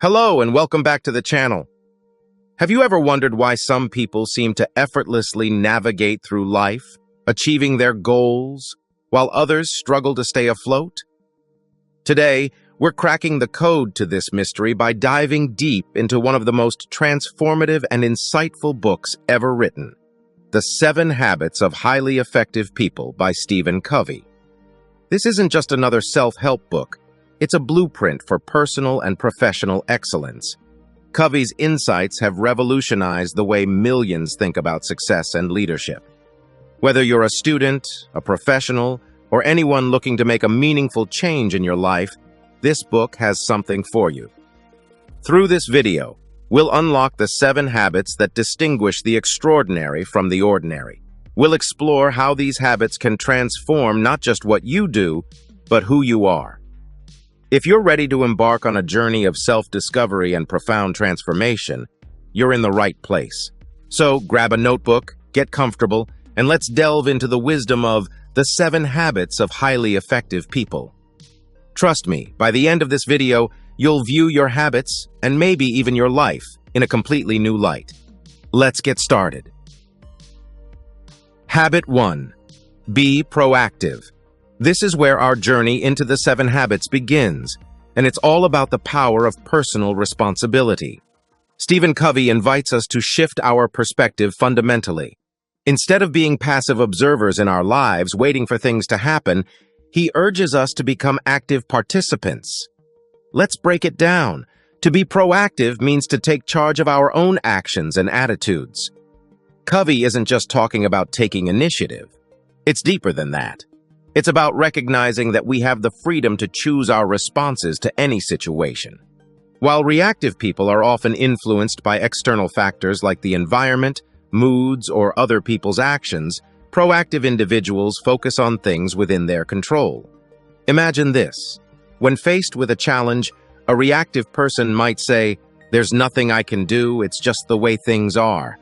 Hello and welcome back to the channel. Have you ever wondered why some people seem to effortlessly navigate through life, achieving their goals, while others struggle to stay afloat? Today, we're cracking the code to this mystery by diving deep into one of the most transformative and insightful books ever written, The 7 Habits of Highly Effective People by Stephen Covey. This isn't just another self-help book. It's a blueprint for personal and professional excellence. Covey's insights have revolutionized the way millions think about success and leadership. Whether you're a student, a professional, or anyone looking to make a meaningful change in your life, this book has something for you. Through this video, we'll unlock the 7 habits that distinguish the extraordinary from the ordinary. We'll explore how these habits can transform not just what you do, but who you are. If you're ready to embark on a journey of self-discovery and profound transformation, you're in the right place. So grab a notebook, get comfortable, and let's delve into the wisdom of the 7 habits of highly effective people. Trust me, by the end of this video, you'll view your habits, and maybe even your life, in a completely new light. Let's get started. Habit 1. Be proactive. This is where our journey into the 7 habits begins, and it's all about the power of personal responsibility. Stephen Covey invites us to shift our perspective fundamentally. Instead of being passive observers in our lives, waiting for things to happen, he urges us to become active participants. Let's break it down. To be proactive means to take charge of our own actions and attitudes. Covey isn't just talking about taking initiative. It's deeper than that. It's about recognizing that we have the freedom to choose our responses to any situation. While reactive people are often influenced by external factors like the environment, moods, or other people's actions, proactive individuals focus on things within their control. Imagine this. When faced with a challenge, a reactive person might say, "There's nothing I can do, it's just the way things are."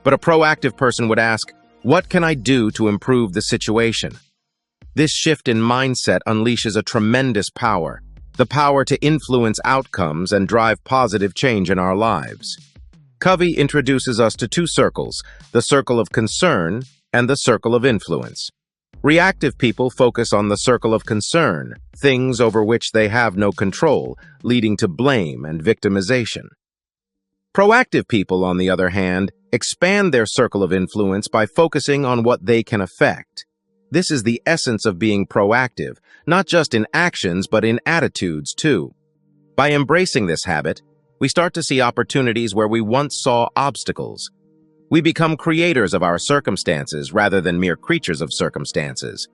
But a proactive person would ask, "What can I do to improve the situation?" This shift in mindset unleashes a tremendous power, the power to influence outcomes and drive positive change in our lives. Covey introduces us to 2 circles, the circle of concern and the circle of influence. Reactive people focus on the circle of concern, things over which they have no control, leading to blame and victimization. Proactive people, on the other hand, expand their circle of influence by focusing on what they can affect. This is the essence of being proactive, not just in actions but in attitudes too. By embracing this habit, we start to see opportunities where we once saw obstacles. We become creators of our circumstances rather than mere creatures of circumstances.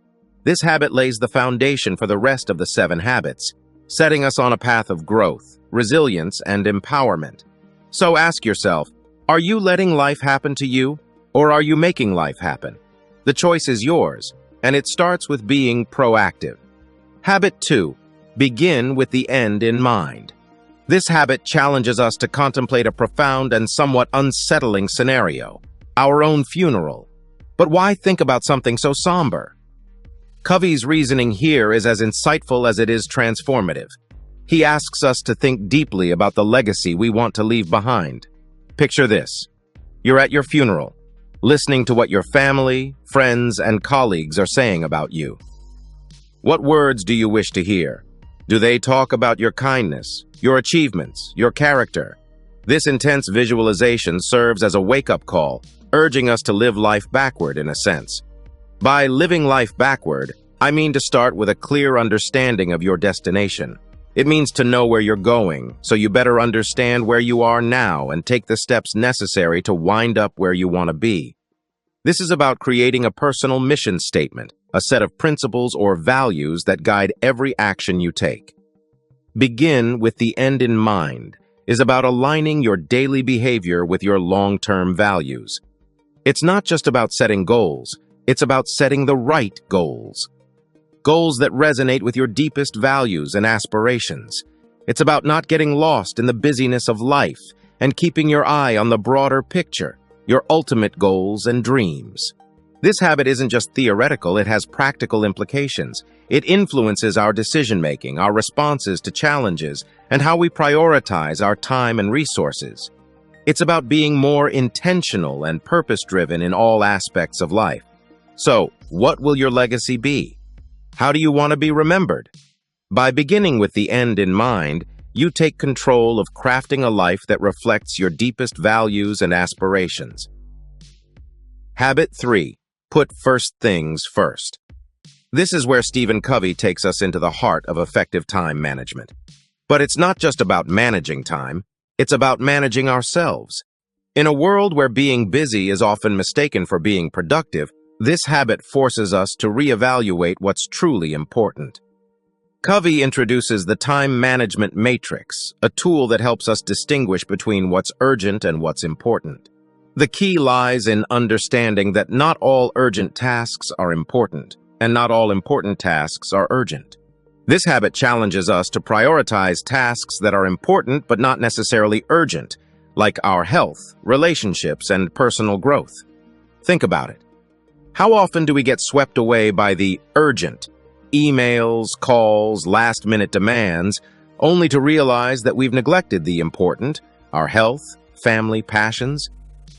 This habit lays the foundation for the rest of the 7 habits, setting us on a path of growth, resilience, and empowerment. So ask yourself, are you letting life happen to you, or are you making life happen? The choice is yours, and it starts with being proactive. Habit 2. Begin with the end in mind. This habit challenges us to contemplate a profound and somewhat unsettling scenario, our own funeral. But why think about something so somber? Covey's reasoning here is as insightful as it is transformative. He asks us to think deeply about the legacy we want to leave behind. Picture this. You're at your funeral, listening to what your family, friends, and colleagues are saying about you. What words do you wish to hear? Do they talk about your kindness, your achievements, your character? This intense visualization serves as a wake-up call, urging us to live life backward in a sense. By living life backward, I mean to start with a clear understanding of your destination. It means to know where you're going, so you better understand where you are now and take the steps necessary to wind up where you want to be. This is about creating a personal mission statement, a set of principles or values that guide every action you take. Begin with the end in mind is about aligning your daily behavior with your long-term values. It's not just about setting goals, it's about setting the right goals. Goals that resonate with your deepest values and aspirations. It's about not getting lost in the busyness of life and keeping your eye on the broader picture, your ultimate goals and dreams. This habit isn't just theoretical, it has practical implications. It influences our decision-making, our responses to challenges, and how we prioritize our time and resources. It's about being more intentional and purpose-driven in all aspects of life. So, what will your legacy be? How do you want to be remembered? By beginning with the end in mind, you take control of crafting a life that reflects your deepest values and aspirations. Habit 3. Put first things first. This is where Stephen Covey takes us into the heart of effective time management. But it's not just about managing time, it's about managing ourselves. In a world where being busy is often mistaken for being productive, this habit forces us to reevaluate what's truly important. Covey introduces the time management matrix, a tool that helps us distinguish between what's urgent and what's important. The key lies in understanding that not all urgent tasks are important, and not all important tasks are urgent. This habit challenges us to prioritize tasks that are important but not necessarily urgent, like our health, relationships, and personal growth. Think about it. How often do we get swept away by the urgent, emails, calls, last-minute demands, only to realize that we've neglected the important, our health, family, passions?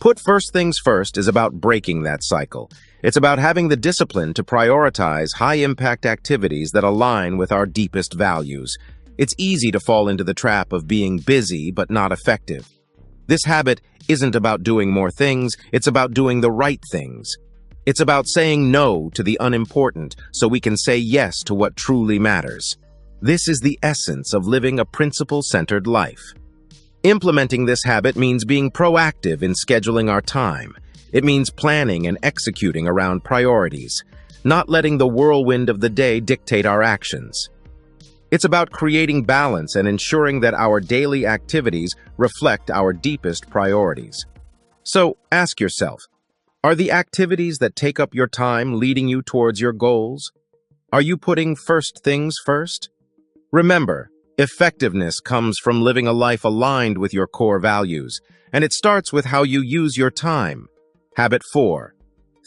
Put first things first is about breaking that cycle. It's about having the discipline to prioritize high-impact activities that align with our deepest values. It's easy to fall into the trap of being busy but not effective. This habit isn't about doing more things, it's about doing the right things. It's about saying no to the unimportant so we can say yes to what truly matters. This is the essence of living a principle-centered life. Implementing this habit means being proactive in scheduling our time. It means planning and executing around priorities, not letting the whirlwind of the day dictate our actions. It's about creating balance and ensuring that our daily activities reflect our deepest priorities. So, ask yourself, are the activities that take up your time leading you towards your goals? Are you putting first things first? Remember, effectiveness comes from living a life aligned with your core values, and it starts with how you use your time. Habit 4.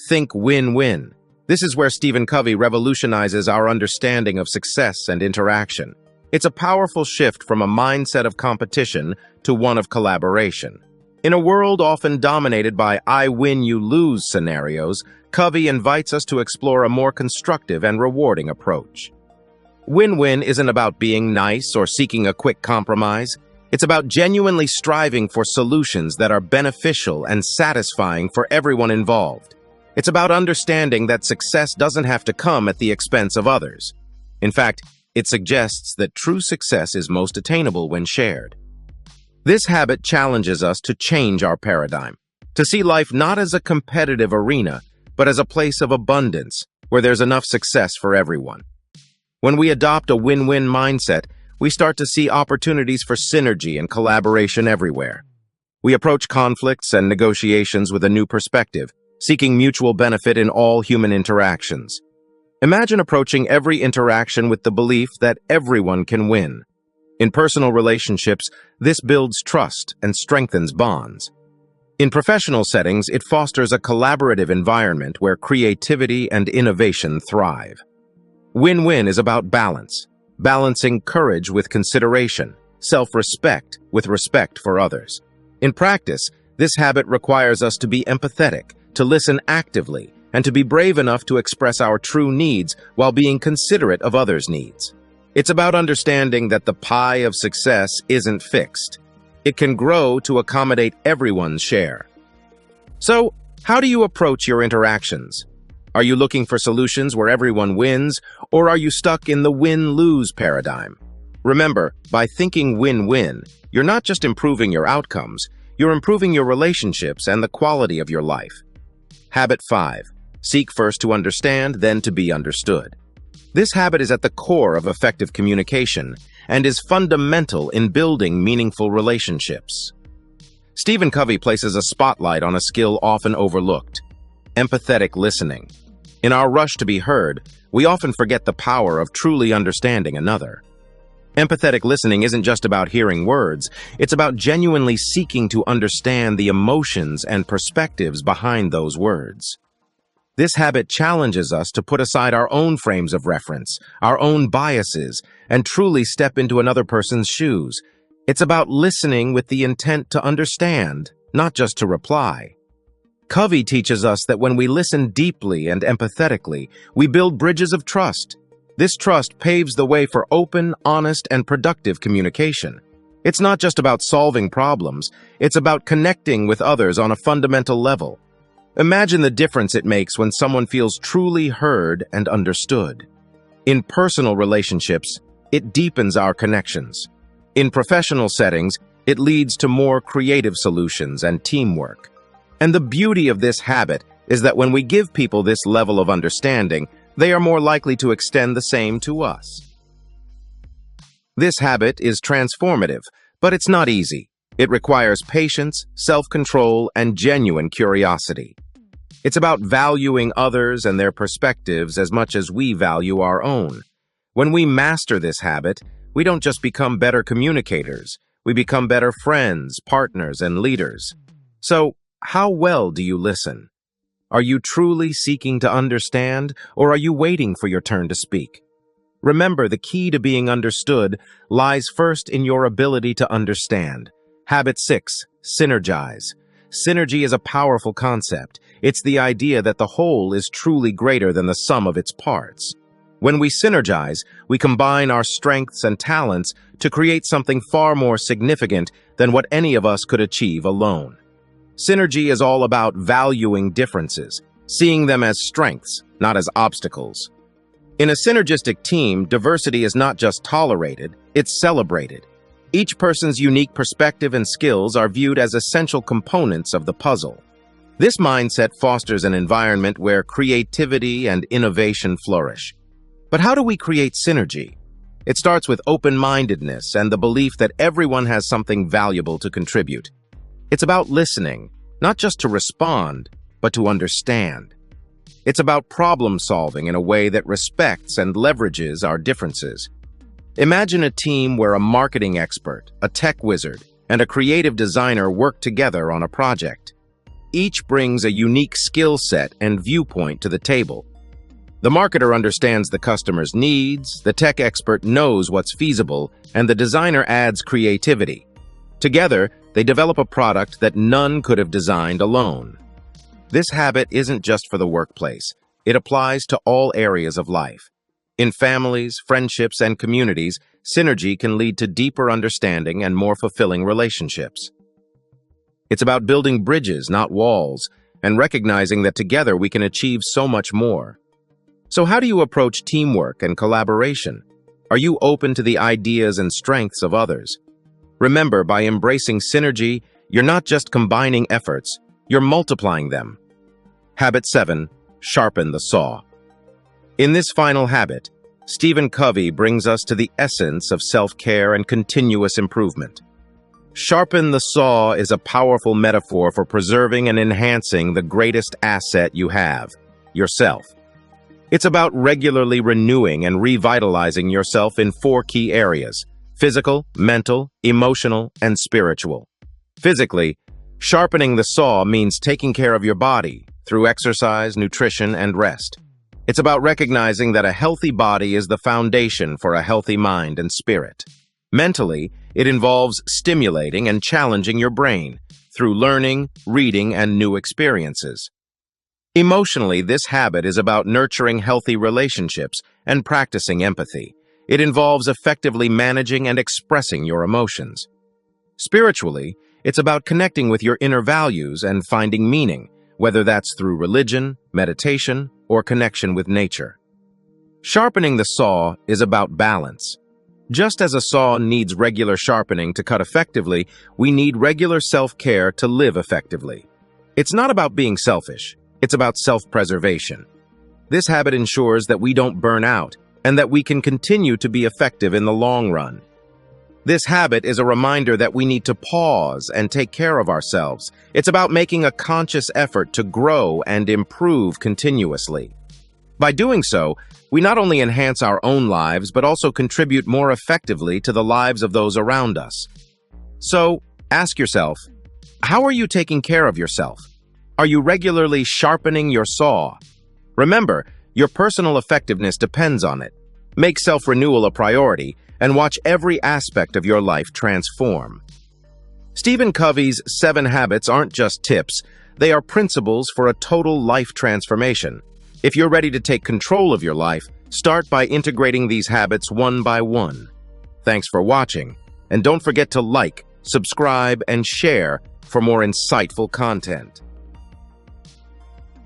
Think win-win. This is where Stephen Covey revolutionizes our understanding of success and interaction. It's a powerful shift from a mindset of competition to one of collaboration. In a world often dominated by I win, you lose scenarios, Covey invites us to explore a more constructive and rewarding approach. Win-win isn't about being nice or seeking a quick compromise. It's about genuinely striving for solutions that are beneficial and satisfying for everyone involved. It's about understanding that success doesn't have to come at the expense of others. In fact, it suggests that true success is most attainable when shared. This habit challenges us to change our paradigm, to see life not as a competitive arena, but as a place of abundance, where there's enough success for everyone. When we adopt a win-win mindset, we start to see opportunities for synergy and collaboration everywhere. We approach conflicts and negotiations with a new perspective, seeking mutual benefit in all human interactions. Imagine approaching every interaction with the belief that everyone can win. In personal relationships, this builds trust and strengthens bonds. In professional settings, it fosters a collaborative environment where creativity and innovation thrive. Win-win is about balance, balancing courage with consideration, self-respect with respect for others. In practice, this habit requires us to be empathetic, to listen actively, and to be brave enough to express our true needs while being considerate of others' needs. It's about understanding that the pie of success isn't fixed. It can grow to accommodate everyone's share. So, how do you approach your interactions? Are you looking for solutions where everyone wins, or are you stuck in the win-lose paradigm? Remember, by thinking win-win, you're not just improving your outcomes, you're improving your relationships and the quality of your life. Habit 5. Seek first to understand, then to be understood. This habit is at the core of effective communication and is fundamental in building meaningful relationships. Stephen Covey places a spotlight on a skill often overlooked: empathetic listening. In our rush to be heard, we often forget the power of truly understanding another. Empathetic listening isn't just about hearing words, it's about genuinely seeking to understand the emotions and perspectives behind those words. This habit challenges us to put aside our own frames of reference, our own biases, and truly step into another person's shoes. It's about listening with the intent to understand, not just to reply. Covey teaches us that when we listen deeply and empathetically, we build bridges of trust. This trust paves the way for open, honest, and productive communication. It's not just about solving problems, it's about connecting with others on a fundamental level. Imagine the difference it makes when someone feels truly heard and understood. In personal relationships, it deepens our connections. In professional settings, it leads to more creative solutions and teamwork. And the beauty of this habit is that when we give people this level of understanding, they are more likely to extend the same to us. This habit is transformative, but it's not easy. It requires patience, self-control, and genuine curiosity. It's about valuing others and their perspectives as much as we value our own. When we master this habit, we don't just become better communicators, we become better friends, partners, and leaders. So, how well do you listen? Are you truly seeking to understand, or are you waiting for your turn to speak? Remember, the key to being understood lies first in your ability to understand. Habit 6, synergize. Synergy is a powerful concept. It's the idea that the whole is truly greater than the sum of its parts. When we synergize, we combine our strengths and talents to create something far more significant than what any of us could achieve alone. Synergy is all about valuing differences, seeing them as strengths, not as obstacles. In a synergistic team, diversity is not just tolerated, it's celebrated. Each person's unique perspective and skills are viewed as essential components of the puzzle. This mindset fosters an environment where creativity and innovation flourish. But how do we create synergy? It starts with open-mindedness and the belief that everyone has something valuable to contribute. It's about listening, not just to respond, but to understand. It's about problem-solving in a way that respects and leverages our differences. Imagine a team where a marketing expert, a tech wizard, and a creative designer work together on a project. Each brings a unique skill set and viewpoint to the table. The marketer understands the customer's needs, the tech expert knows what's feasible, and the designer adds creativity. Together, they develop a product that none could have designed alone. This habit isn't just for the workplace. It applies to all areas of life. In families, friendships, and communities, synergy can lead to deeper understanding and more fulfilling relationships. It's about building bridges, not walls, and recognizing that together we can achieve so much more. So how do you approach teamwork and collaboration? Are you open to the ideas and strengths of others? Remember, by embracing synergy, you're not just combining efforts, you're multiplying them. Habit 7, sharpen the saw. In this final habit, Stephen Covey brings us to the essence of self-care and continuous improvement. Sharpen the saw is a powerful metaphor for preserving and enhancing the greatest asset you have, yourself. It's about regularly renewing and revitalizing yourself in 4 key areas: physical, mental, emotional, and spiritual. Physically, sharpening the saw means taking care of your body through exercise, nutrition, and rest. It's about recognizing that a healthy body is the foundation for a healthy mind and spirit. Mentally, it involves stimulating and challenging your brain through learning, reading, and new experiences. Emotionally, this habit is about nurturing healthy relationships and practicing empathy. It involves effectively managing and expressing your emotions. Spiritually, it's about connecting with your inner values and finding meaning, whether that's through religion, meditation, or connection with nature. Sharpening the saw is about balance. Just as a saw needs regular sharpening to cut effectively, we need regular self-care to live effectively. It's not about being selfish, it's about self-preservation. This habit ensures that we don't burn out and that we can continue to be effective in the long run. This habit is a reminder that we need to pause and take care of ourselves. It's about making a conscious effort to grow and improve continuously. By doing so, we not only enhance our own lives, but also contribute more effectively to the lives of those around us. So, ask yourself, how are you taking care of yourself? Are you regularly sharpening your saw? Remember, your personal effectiveness depends on it. Make self-renewal a priority and watch every aspect of your life transform. Stephen Covey's 7 habits aren't just tips, they are principles for a total life transformation. If you're ready to take control of your life, start by integrating these habits one by one. Thanks for watching, and don't forget to like, subscribe, and share for more insightful content.